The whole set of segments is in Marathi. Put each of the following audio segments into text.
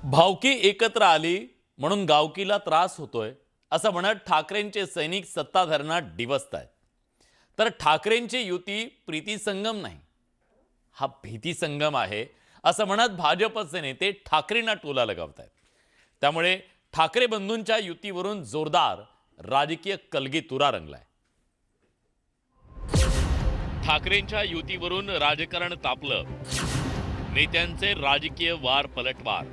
भावकी एकत्र आली म्हणून गावकीला त्रास होतोय असं म्हणत ठाकरेंचे सैनिक सत्ताधाऱ्यांना डिवचतायत। तर ठाकरेंची युती प्रीती संगम नाही, हा भीती संगम आहे असं म्हणत भाजपचे नेते ठाकरेंना टोला लगावतायत। त्यामुळे ठाकरे बंधूंच्या युतीवरून जोरदार राजकीय कलगीतुरा रंगलाय। ठाकरेंच्या युतीवरून राजकारण तापलं, नेत्यांचे राजकीय वार पलटवार,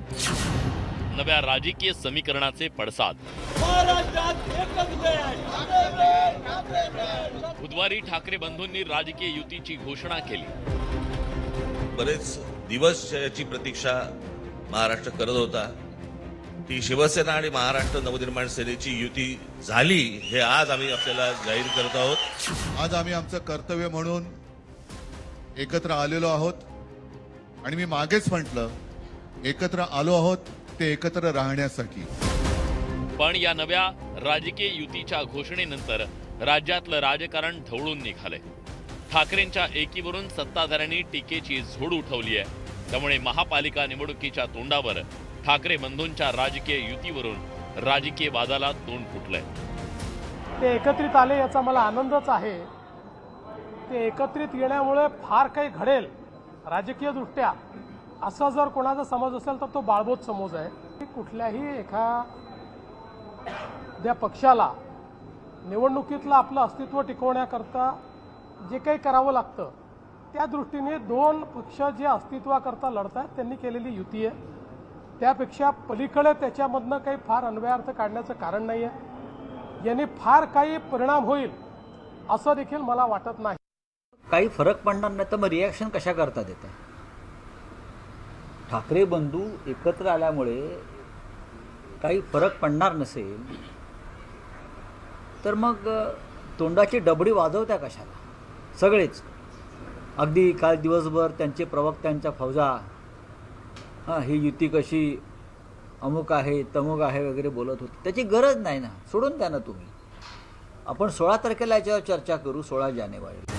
नव्या राजकीय समीकरणाचे पडसाद। बुधवारी ठाकरे बंधूंनी राजकीय युतीची घोषणा केली। बरेच दिवस याची प्रतीक्षा महाराष्ट्र करत होता। ती शिवसेना आणि महाराष्ट्र नवनिर्माण सेनेची युती झाली हे आज आम्ही आपल्याला जाहीर करत आहोत। आज आम्ही आमचं कर्तव्य म्हणून एकत्र आलेलो आहोत आणि मी मागेच म्हटलं एकत्र आलो आहोत ते एकत्र राहण्यासाठी। पण या नव्या राजकीय युतीच्या घोषणेनंतर राज्यातलं राजकारण ढवळून निघालंय। ठाकरेंच्या एकीवरून सत्ताधाऱ्यांनी टीकेची झोड उठवली आहे। त्यामुळे महापालिका निवडणुकीच्या तोंडावर ठाकरे बंधूंच्या राजकीय युतीवरून राजकीय वादाला तोंड फुटलंय। ते एकत्रित आले याचा मला आनंदच आहे। ते एकत्रित येण्यामुळे फार काही घडेल राजकीय दृष्ट्या असा जर कोणाचा समज असेल तर तो बाळबोध समज आहे की कुठल्याही एखाद्या पक्षाला निवडणुकीतलं आपलं अस्तित्व टिकवण्याकरता जे काही करावं लागतं त्या दृष्टीने दोन पक्ष जे अस्तित्वाकरता लढतात त्यांनी केलेली युती आहे। त्यापेक्षा पलीकडे त्याच्यामधनं काही फार अन्वयार्थ काढण्याचं कारण नाही आहे। याने फार काही परिणाम होईल असं देखील मला वाटत नाही। काही फरक पडणार नाही तर मग रिॲक्शन कशा करतात येते? ठाकरे बंधू एकत्र आल्यामुळे काही फरक पडणार नसेल तर मग तोंडाची डबडी वाजवत्या कशाला? सगळेच अगदी काल दिवसभर त्यांचे प्रवक्त्यांच्या फौजा ही युती कशी अमुक आहे तमुक आहे वगैरे बोलत होते। त्याची गरज नाही ना, सोडून द्या ना तुम्ही। आपण 16 तारखेला याच्यावर चर्चा करू, 16 जानेवारी।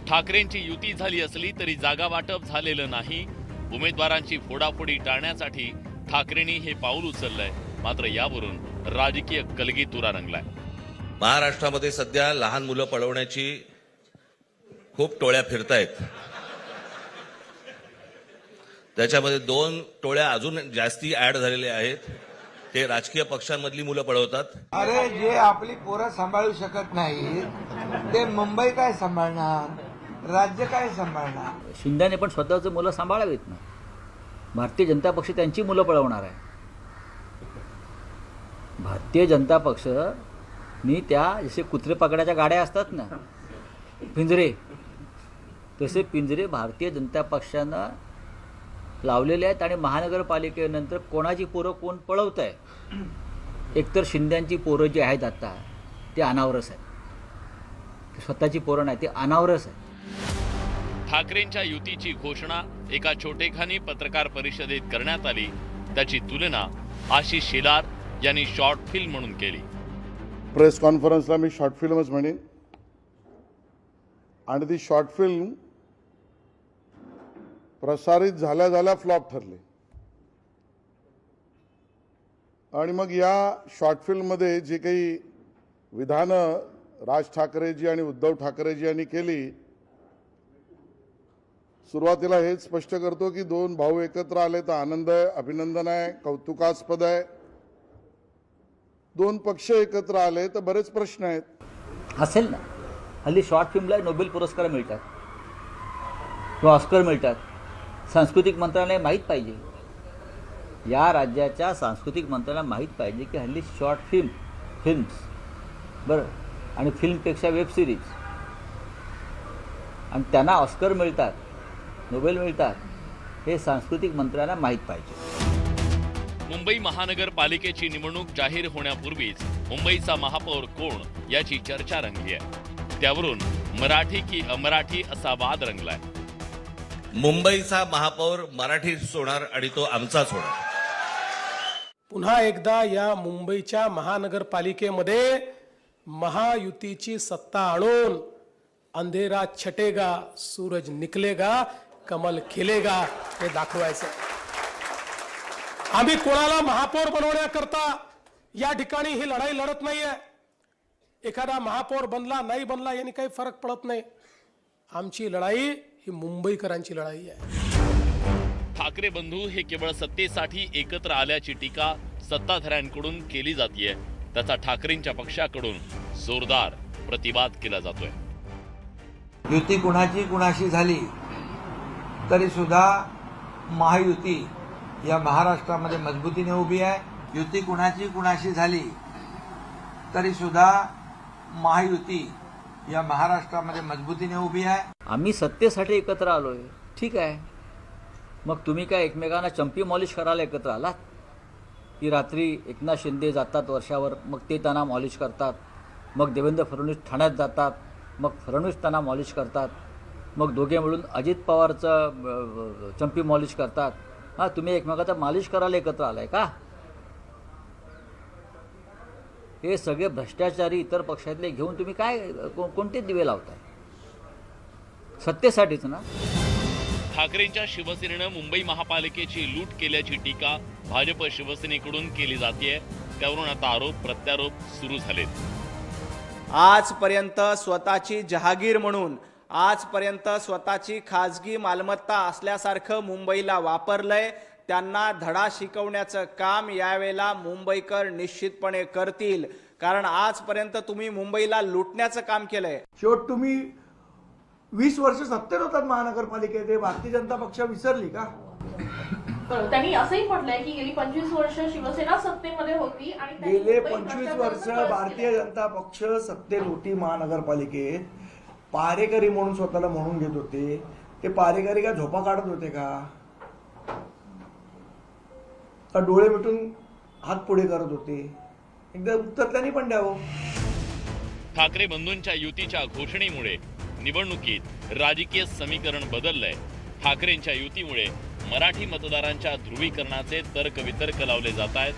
ठाकरेंची युती झाली असली तरी जागा वाटप झालेलं नाही। उमेदवारांची फोडाफोडी टाळण्यासाठी ठाकरेंनी हे पाऊल उचललंय। मात्र यावरून राजकीय कलगीतुरा रंगलाय। महाराष्ट्रामध्ये सध्या लहान मुलं पळवण्याची खूप टोळ्या फिरतायत। त्याच्यामध्ये 2 टोळ्या अजून जास्ती ऍड झालेल्या आहेत। ते राजकीय पक्षांमधली मुलं पळवतात। अरे जे आपली पोरं सांभाळू शकत नाही ते मुंबई काय सांभाळणार, राज्य काय सांभाळणार? शिंदेने पण स्वतःचं मुलं सांभाळावीत ना। भारतीय जनता पक्ष त्यांची मुलं पळवणार आहे। भारतीय जनता पक्ष नी त्या जसे कुत्रे पकडाच्या गाड्या असतात ना, पिंजरे, तसे पिंजरे भारतीय जनता पक्षानं लावलेले आहेत। आणि महानगरपालिकेनंतर कोणाची पोरं कोण पळवत आहे? एकतर शिंद्यांची पोरं जी आहेत आता ते अनावरस आहेत, स्वतःची पोरं नाही, ते अनावरस आहेत। ठाकरेंच्या युतीची घोषणा एका छोटेखानी पत्रकार परिषदेत करण्यात आली। त्याची तुलना आशिष शेलार यांनी शॉर्ट फिल्म म्हणून केली। प्रेस कॉन्फरन्सला मी शॉर्ट फिल्मच म्हणेन आणि ती शॉर्ट फिल्म प्रसारित झाल्या फ्लॉप ठरली। आणि मग या शॉर्ट फिल्ममध्ये जी काही विधानं राज ठाकरेजी आणि उद्धव ठाकरेजी यांनी केली, सुरुवातीला हेच स्पष्ट करतो की 2 भाऊ एकत्र आले तर आनंद आहे, अभिनंदन आहे, कौतुकास्पद आहे। 2 पक्ष एकत्र आले तर बरेच प्रश्न आहेत। असेल ना, हल्ली शॉर्ट फिल्मला नोबेल पुरस्कार मिळतात किंवा ऑस्कर मिळतात। सांस्कृतिक मंत्रालयाला माहीत पाहिजे, या राज्याच्या सांस्कृतिक मंत्र्याला माहीत पाहिजे की हल्ली शॉर्ट फिल्म्स बरं आणि फिल्मपेक्षा वेब सिरीज आणि त्यांना ऑस्कर मिळतात, नोबेल मिळतात, हे सांस्कृतिक मंत्र्यांना माहीत पाहिजे। मुंबई महानगरपालिकेची निवडणूक जाहीर होण्यापूर्वीच मुंबईचा महापौर कोण याची चर्चा रंगली आहे। त्यावरून मराठी की अमराठी असा वाद रंगलाय। मुंबईचा महापौर मराठीच होणार आणि तो आमचाच होणार। पुन्हा एकदा या मुंबईच्या महानगरपालिकेमध्ये महायुतीची सत्ता आणून अंधेरा छटेगा, सूरज निकलेगा, कमल खिलेगा हे दाखवायचं। आम्ही कोणाला महापौर बनवण्याकरता या ठिकाणी ही लढाई लढत नाहीये. एखादा महापौर बनला नाही बनला यांनी काही फरक पडत नाही. आमची लढाई ही मुंबईकरांची लढाई आहे. ठाकरे बंधू हे केवळ सत्तेसाठी एकत्र आल्याची टीका सत्ताधाऱ्यांकडून केली जातीये. त्याचा ठाकरेंच्या पक्षाकडून जोरदार प्रतिवाद केला जातोय. युती कुणाशी झाली तरी सुद्धा महायुती या महाराष्ट्रामध्ये मजबूतीने उभी आहे. युती कुणाशी झाली तरी सुद्धा महायुती या महाराष्ट्रामध्ये मजबूतीने उभी आहे. आम्ही सत्तेसाठी एकत्र आलोय, ठीक आहे. मग तुम्ही काय एकमेकांना चंपी मॉलिश करायला एकत्र आलात की रात्री एकनाथ शिंदे जातात वर्षावर, मग ते त्यांना मॉलिश करतात, मग देवेंद्र फडणवीस ठाण्यात जातात, मग फडणवीस त्यांना मॉलिश करतात, मग दोघे मिळून अजित पवारचं चंपी मॉलिश करतात. हां, तुम्ही एकमेकाचा मालिश करायला एकत्र आलाय का? हे सगळे भ्रष्टाचारी इतर पक्षातले घेऊन तुम्ही काय कोणते दिवे लावताय? सत्तेसाठीच ना. ठाकरेंच्या शिवसेनेनं मुंबई महापालिकेची लूट केल्याची टीका भाजप शिवसेनेकडून केली जातेय. त्यावरून आता आरोप प्रत्यारोप सुरू झालेत. आजपर्यंत स्वतःची जहागीर म्हणून, आजपर्यंत स्वतःची खाजगी मालमत्ता असल्यासारखं मुंबईला वापरलंय. त्यांना धडा शिकवण्याचं काम यावेळेला मुंबईकर निश्चितपणे करतील. कारण आजपर्यंत तुम्ही मुंबईला लुटण्याचं काम केलंय. शेवट तुम्ही 20 वर्ष सत्तेत होतात महानगरपालिकेत. भारतीय जनता पक्ष विसरली का? त्यांनी असंही म्हटलंय की गेली 25 वर्ष शिवसेना सत्तेमध्ये होती आणि गेले 25 वर्ष भारतीय जनता पक्ष सत्तेत होती महानगरपालिकेत. पारेकरी म्हणून स्वतःला म्हणून घेत होते. ते पारेकरी का झोपा काढत होते का डोळे मिटून हात पुढे करत होते? एकदा उत्तर त्यांनी पण द्यावं. ठाकरे बंधूंच्या युतीच्या घोषणेमुळे निवडणुकीत राजकीय समीकरण बदललंय. ठाकरेंच्या युतीमुळे मराठी मतदारांच्या ध्रुवीकरणाचे तर्कवितर्क लावले जात आहेत.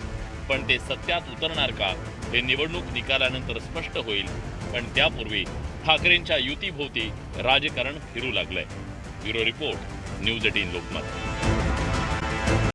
पण ते सत्यात उतरणार का हे निवडणूक निकालानंतर स्पष्ट होईल. पण त्यापूर्वी ठाकरेंच्या युतीभोवती राजकारण फिरू लागलंय. Bureau report, news 18 Lokmat.